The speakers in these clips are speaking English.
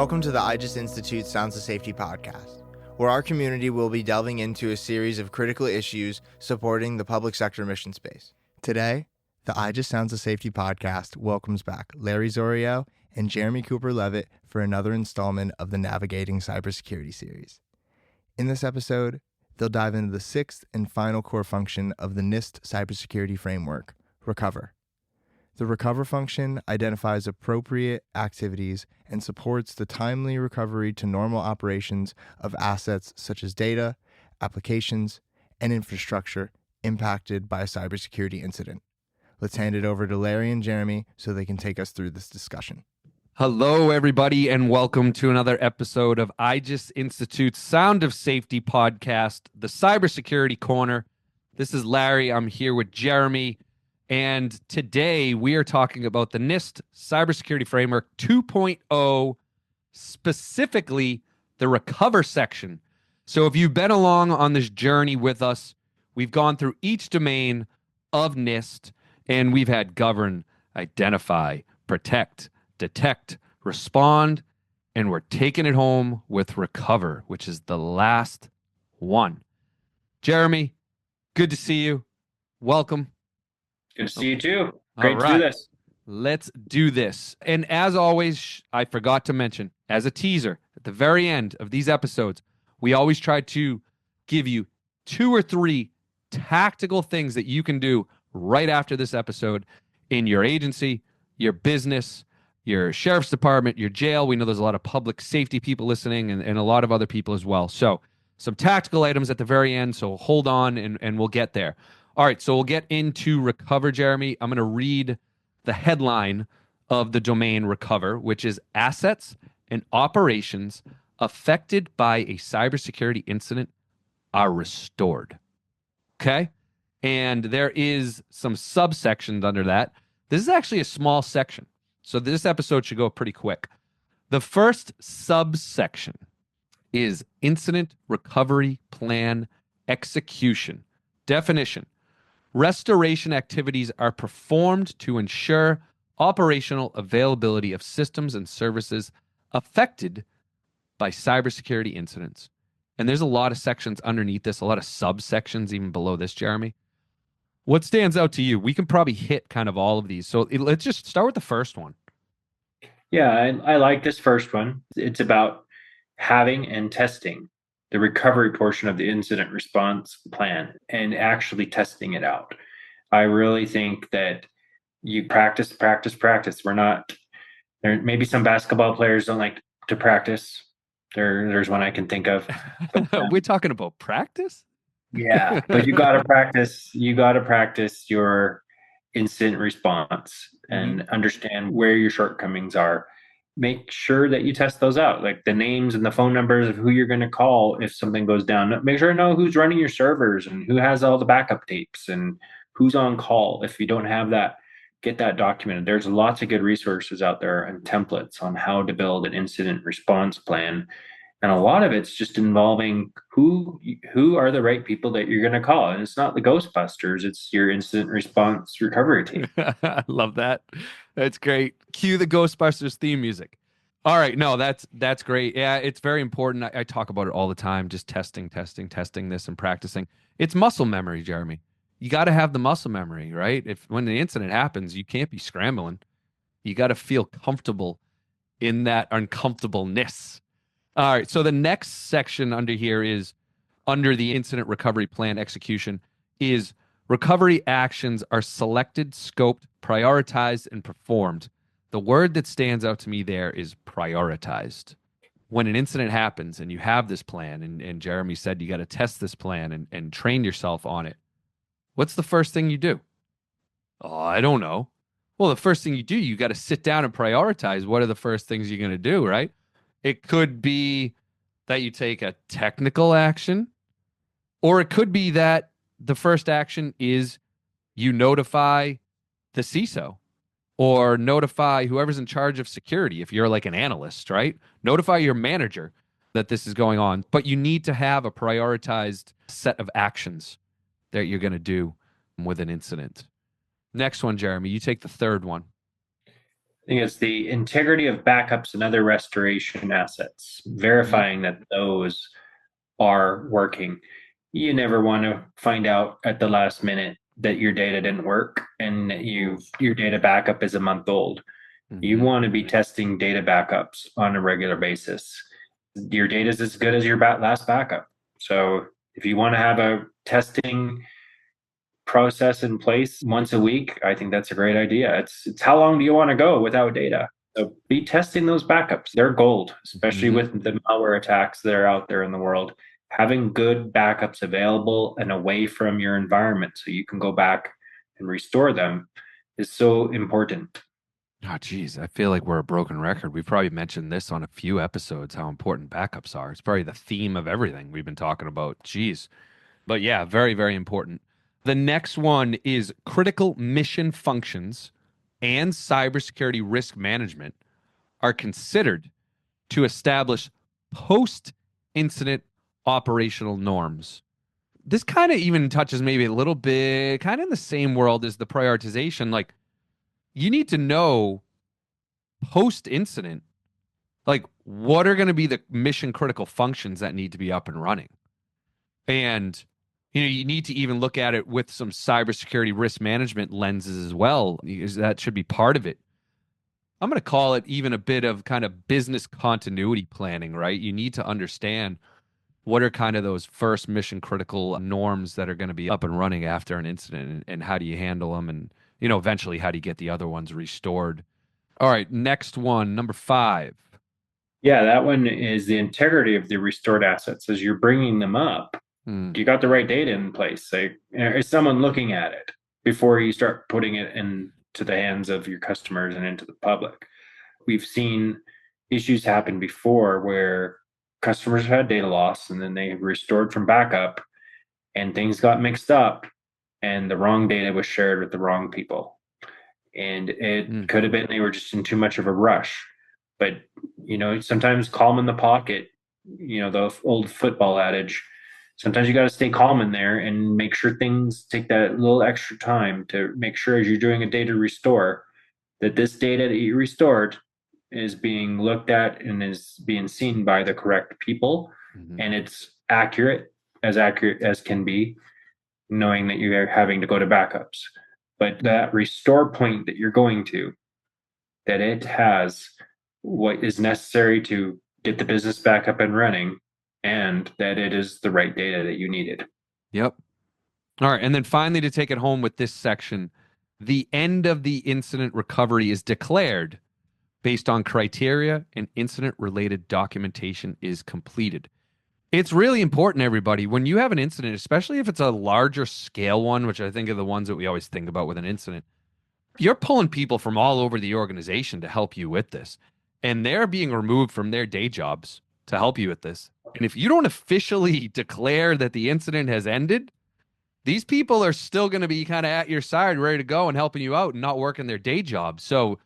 Welcome to the IJIS Institute Sounds of Safety podcast, where our community will be delving into a series of critical issues supporting the public sector mission space. Today, the IJIS Sounds of Safety podcast welcomes back Larry Zorio and Jeramy Cooper-Leavitt for another installment of the Navigating Cybersecurity Series. In this episode, they'll dive into the sixth and final core function of the NIST Cybersecurity Framework, Recover. The Recover function identifies appropriate activities and supports the timely recovery to normal operations of assets such as data, applications, and infrastructure impacted by a cybersecurity incident. Let's hand it over to Larry and Jeramy so they can take us through this discussion. Hello, everybody, and welcome to another episode of IJIS Institute's Sound of Safety podcast, the Cybersecurity Corner. This is Larry. I'm here with Jeramy. And today we are talking about the NIST Cybersecurity Framework 2.0, specifically the Recover section. So if you've been along on this journey with us, we've gone through each domain of NIST, and we've had govern, identify, protect, detect, respond, and we're taking it home with Recover, which is the last one. Jeramy, good to see you. Welcome. Good to see you too. Great to do this. Let's do this. And as always, I forgot to mention, as a teaser, at the very end of these episodes, we always try to give you 2 or 3 tactical things that you can do right after this episode in your agency, your business, your sheriff's department, your jail. We know there's a lot of public safety people listening and a lot of other people as well. So some tactical items at the very end. So hold on and we'll get there. All right, so we'll get into Recover, Jeramy. I'm going to read the headline of the domain Recover, which is assets and operations affected by a cybersecurity incident are restored. Okay? And there is some subsections under that. This is actually a small section, so this episode should go pretty quick. The first subsection is incident recovery plan execution. Definition: restoration activities are performed to ensure operational availability of systems and services affected by cybersecurity incidents. And there's a lot of sections underneath this, a lot of subsections even below this, Jeramy. What stands out to you? We can probably hit kind of all of these. So let's just start with the first one. Yeah, I like this first one. It's about having and testing the recovery portion of the incident response plan and actually testing it out. I really think that you practice. We're not there. Maybe some basketball players don't like to practice. There's one I can think of. We're talking about practice? Yeah, but you got to practice. You got to practice your incident response and understand where your shortcomings are. Make sure that you test those out, like the names and the phone numbers of who you're going to call if something goes down. Make sure to know who's running your servers and who has all the backup tapes and who's on call. If you don't have that, get that documented. There's lots of good resources out there and templates on how to build an incident response plan. And a lot of it's just involving who are the right people that you're going to call. And it's not the Ghostbusters, it's your incident response recovery team. I love that. That's great. Cue the Ghostbusters theme music. All right. No, that's great. Yeah, it's very important. I talk about it all the time, just testing this and practicing. It's muscle memory, Jeramy. You got to have the muscle memory, right? When the incident happens, you can't be scrambling. You got to feel comfortable in that uncomfortableness. All right, so the next section under here is under the incident recovery plan execution is recovery actions are selected, scoped, prioritized, and performed. The word that stands out to me there is prioritized. When an incident happens and you have this plan, and Jeramy said you got to test this plan and train yourself on it, what's the first thing you do? Oh, I don't know. Well, the first thing you do, you got to sit down and prioritize what are the first things you're going to do, right? It could be that you take a technical action, or it could be that the first action is you notify the CISO or notify whoever's in charge of security. If you're like an analyst, right? Notify your manager that this is going on, but you need to have a prioritized set of actions that you're going to do with an incident. Next one, Jeramy, you take the third one. I think it's the integrity of backups and other restoration assets, verifying that those are working. You never want to find out at the last minute that your data didn't work and that your data backup is a month old. You want to be testing data backups on a regular basis. Your data is as good as your last backup. So if you want to have a testing process in place once a week, I think that's a great idea. It's how long do you want to go without data? So be testing those backups. They're gold, especially with the malware attacks that are out there in the world. Having good backups available and away from your environment so you can go back and restore them is so important. Oh, geez. I feel like we're a broken record. We've probably mentioned this on a few episodes, how important backups are. It's probably the theme of everything we've been talking about. Geez. But yeah, very, very important. The next one is critical mission functions and cybersecurity risk management are considered to establish post-incident operational norms. This kind of even touches maybe a little bit, kind of in the same world as the prioritization. Like, you need to know post-incident, like, what are going to be the mission critical functions that need to be up and running. And you need to even look at it with some cybersecurity risk management lenses as well, because that should be part of it. I'm going to call it even a bit of kind of business continuity planning, right? You need to understand what are kind of those first mission critical norms that are going to be up and running after an incident, and how do you handle them, and eventually how do you get the other ones restored. All right, next one, number 5. Yeah, that one is the integrity of the restored assets. As you're bringing them up, you got the right data in place? Like, is someone looking at it before you start putting it into the hands of your customers and into the public? We've seen issues happen before where customers had data loss and then they restored from backup and things got mixed up and the wrong data was shared with the wrong people. And it could have been they were just in too much of a rush. But, sometimes calm in the pocket, the old football adage, sometimes you got to stay calm in there and make sure things take that little extra time to make sure as you're doing a data restore that this data that you restored is being looked at and is being seen by the correct people, and it's accurate as can be, knowing that you're having to go to backups. But that restore point that you're going to, that it has what is necessary to get the business back up and running, and that it is the right data that you needed. Yep. All right. And then finally, to take it home with this section, the end of the incident recovery is declared based on criteria and incident-related documentation is completed. It's really important, everybody, when you have an incident, especially if it's a larger scale one, which I think are the ones that we always think about with an incident, you're pulling people from all over the organization to help you with this. And they're being removed from their day jobs to help you with this. And if you don't officially declare that the incident has ended, these people are still going to be kind of at your side, ready to go and helping you out and not working their day job. So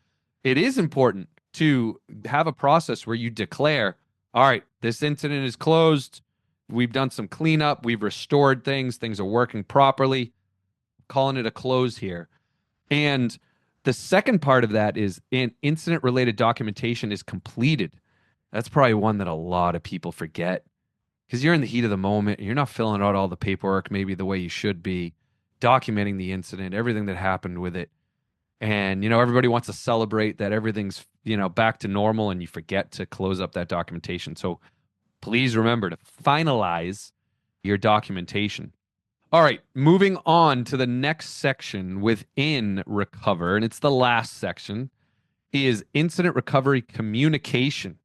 it is important to have a process where you declare, all right, this incident is closed. We've done some cleanup. We've restored things. Things are working properly. Calling it a close here. And the second part of that is incident-related documentation is completed. That's probably one that a lot of people forget because you're in the heat of the moment. And you're not filling out all the paperwork maybe the way you should be, documenting the incident, everything that happened with it. And, everybody wants to celebrate that everything's, back to normal, and you forget to close up that documentation. So please remember to finalize your documentation. All right, moving on to the next section within Recover, and it's the last section, is incident recovery communication.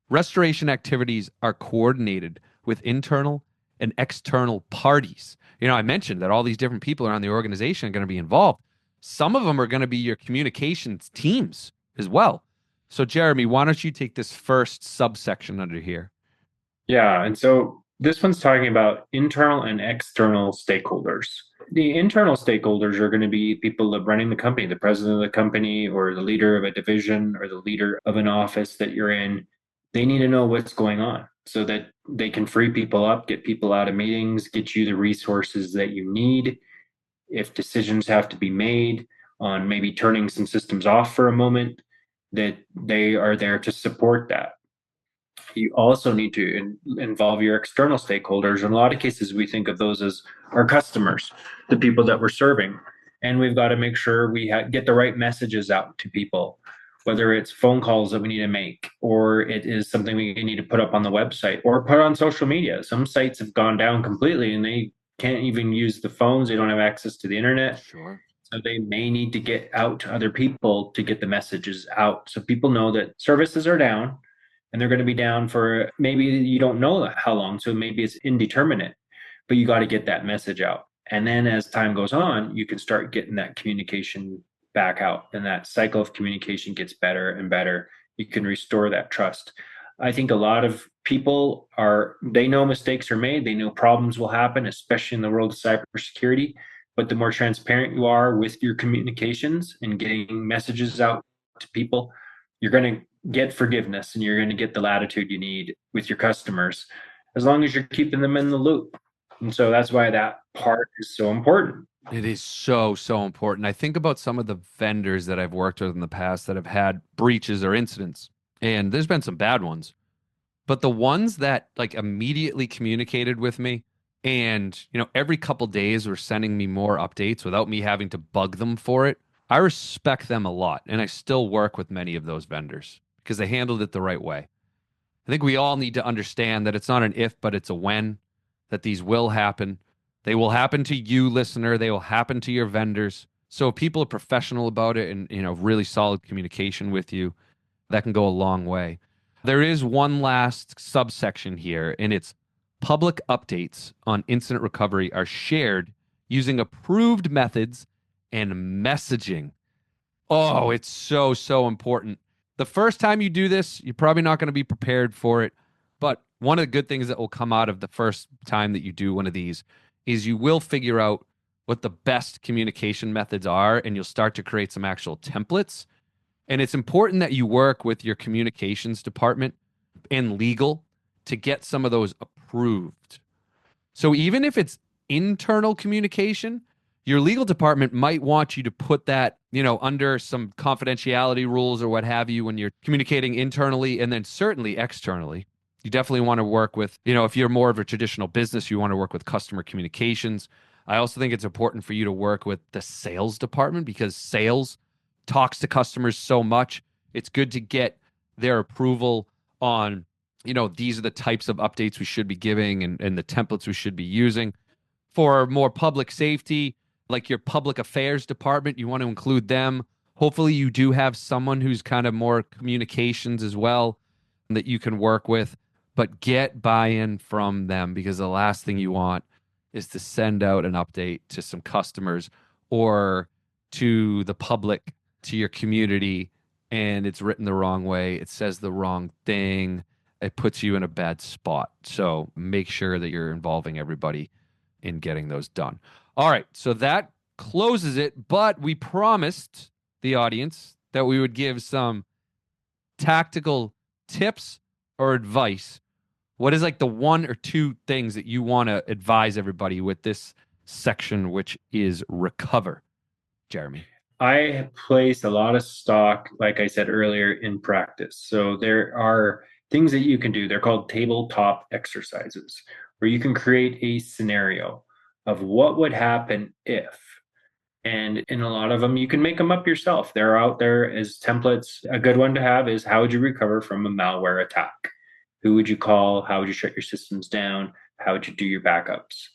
Restoration activities are coordinated with internal and external parties. I mentioned that all these different people around the organization are going to be involved. Some of them are going to be your communications teams as well. So, Jeramy, why don't you take this first subsection under here? Yeah, and so this one's talking about internal and external stakeholders. The internal stakeholders are going to be people running the company, the president of the company, or the leader of a division, or the leader of an office that you're in. They need to know what's going on so that they can free people up, get people out of meetings, get you the resources that you need. If decisions have to be made, on maybe turning some systems off for a moment, that they are there to support that. You also need to involve your external stakeholders. In a lot of cases, we think of those as our customers, the people that we're serving. And we've got to make sure we get the right messages out to people, whether it's phone calls that we need to make, or it is something we need to put up on the website or put on social media. Some sites have gone down completely and they can't even use the phones. They don't have access to the internet. Sure. So they may need to get out to other people to get the messages out. So people know that services are down and they're going to be down for maybe you don't know how long. So maybe it's indeterminate, but you got to get that message out. And then as time goes on, you can start getting that communication back out. And that cycle of communication gets better and better. You can restore that trust. I think a lot of people they know mistakes are made. They know problems will happen, especially in the world of cybersecurity. But the more transparent you are with your communications and getting messages out to people, you're going to get forgiveness and you're going to get the latitude you need with your customers, as long as you're keeping them in the loop. And so that's why that part is so important. It is so, so important. I think about some of the vendors that I've worked with in the past that have had breaches or incidents, and there's been some bad ones. But the ones that like immediately communicated with me and, every couple days were sending me more updates without me having to bug them for it, I respect them a lot. And I still work with many of those vendors because they handled it the right way. I think we all need to understand that it's not an if, but it's a when, that these will happen. They will happen to you, listener. They will happen to your vendors. So if people are professional about it and, really solid communication with you, that can go a long way. There is one last subsection here, and it's public updates on incident recovery are shared using approved methods and messaging. Oh, it's so, so important. The first time you do this, you're probably not going to be prepared for it. But one of the good things that will come out of the first time that you do one of these is you will figure out what the best communication methods are, and you'll start to create some actual templates. And it's important that you work with your communications department and legal to get some of those approved. So even if it's internal communication, your legal department might want you to put that, under some confidentiality rules or what have you when you're communicating internally, and then certainly externally. You definitely want to work with, if you're more of a traditional business, you want to work with customer communications. I also think it's important for you to work with the sales department because sales talks to customers so much. It's good to get their approval on, these are the types of updates we should be giving and the templates we should be using. For more public safety, like your public affairs department, you want to include them. Hopefully you do have someone who's kind of more communications as well that you can work with, but get buy-in from them because the last thing you want is to send out an update to some customers or to the public, to your community, and it's written the wrong way. It says the wrong thing. It puts you in a bad spot. So make sure that you're involving everybody in getting those done. All right, so that closes it, but we promised the audience that we would give some tactical tips or advice. What is like the one or two things that you want to advise everybody with this section, which is recover? Jeremy. I place a lot of stock, like I said earlier, in practice. So there are things that you can do. They're called tabletop exercises, where you can create a scenario of what would happen if. And in a lot of them, you can make them up yourself. They're out there as templates. A good one to have is how would you recover from a malware attack? Who would you call? How would you shut your systems down? How would you do your backups,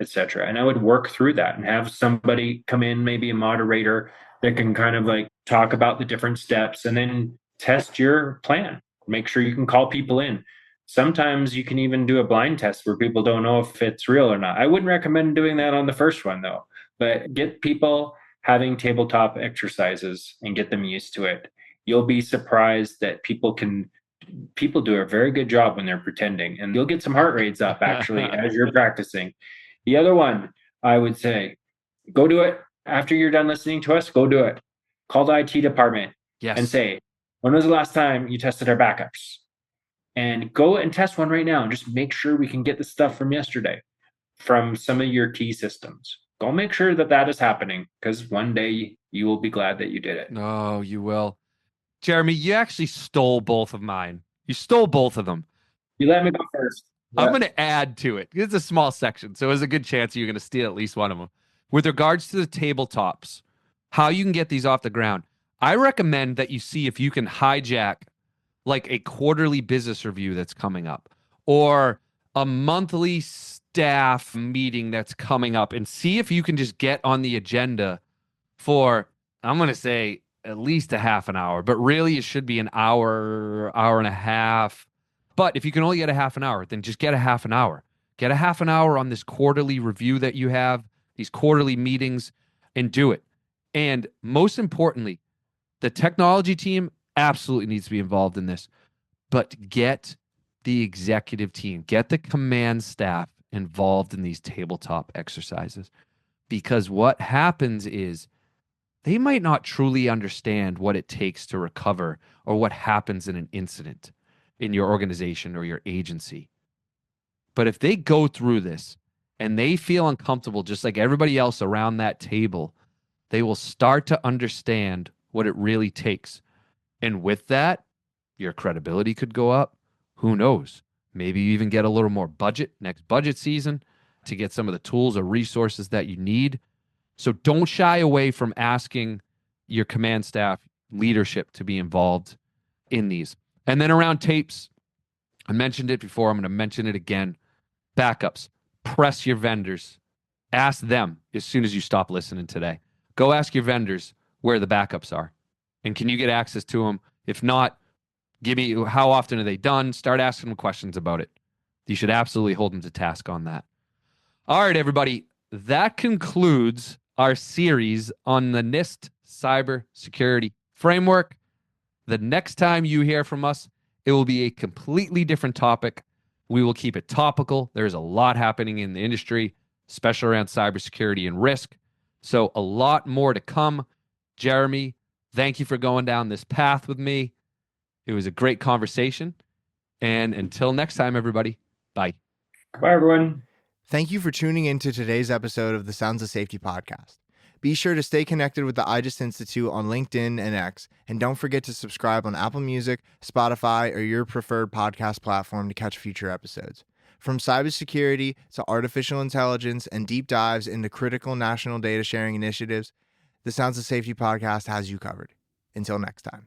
etc.? And I would work through that and have somebody come in, maybe a moderator that can kind of like talk about the different steps and then test your plan. Make sure you can call people in. Sometimes you can even do a blind test where people don't know if it's real or not. I wouldn't recommend doing that on the first one though, but get people having tabletop exercises and get them used to it. You'll be surprised that people do a very good job when they're pretending, and you'll get some heart rates up actually as you're practicing. The other one, I would say, go do it. After you're done listening to us, go do it. Call the IT department and say, when was the last time you tested our backups? And go and test one right now and just make sure we can get the stuff from yesterday from some of your key systems. go make sure that that is happening, because one day you will be glad that you did it. No, you will. Jeramy, you actually stole both of mine. You stole both of them. You let me go first. I'm going to add to it. It's a small section, so there's a good chance you're going to steal at least one of them. With regards to the tabletops, how you can get these off the ground, I recommend that you see if you can hijack like a quarterly business review that's coming up or a monthly staff meeting that's coming up, and see if you can just get on the agenda for, I'm going to say, at least a half an hour, but really it should be an hour, hour and a half. But if you can only get a half an hour, then just get a half an hour. Get a half an hour on this quarterly review that you have, these quarterly meetings, and do it. And most importantly, the technology team absolutely needs to be involved in this, but get the executive team, get the command staff involved in these tabletop exercises. Because what happens is they might not truly understand what it takes to recover or what happens in an incident in your organization or your agency. But if they go through this and they feel uncomfortable, just like everybody else around that table, they will start to understand what it really takes. And with that, your credibility could go up. Who knows? Maybe you even get a little more budget next budget season to get some of the tools or resources that you need. So don't shy away from asking your command staff leadership to be involved in these. And then around tapes, I mentioned it before, I'm going to mention it again. Backups. Press your vendors. Ask them as soon as you stop listening today. Go ask your vendors where the backups are. And can you get access to them? If not, give me how often are they done? Start asking them questions about it. You should absolutely hold them to task on that. All right, everybody. That concludes our series on the NIST Cybersecurity Framework. The next time you hear from us, it will be a completely different topic. We will keep it topical. There's a lot happening in the industry, especially around cybersecurity and risk. So a lot more to come. Jeramy, thank you for going down this path with me. It was a great conversation. And until next time, everybody, bye. Bye, everyone. Thank you for tuning into today's episode of the Sounds of Safety podcast. Be sure to stay connected with the IJIS Institute on LinkedIn and X, and don't forget to subscribe on Apple Music, Spotify, or your preferred podcast platform to catch future episodes. From cybersecurity to artificial intelligence and deep dives into critical national data sharing initiatives, the Sounds of Safety podcast has you covered. Until next time.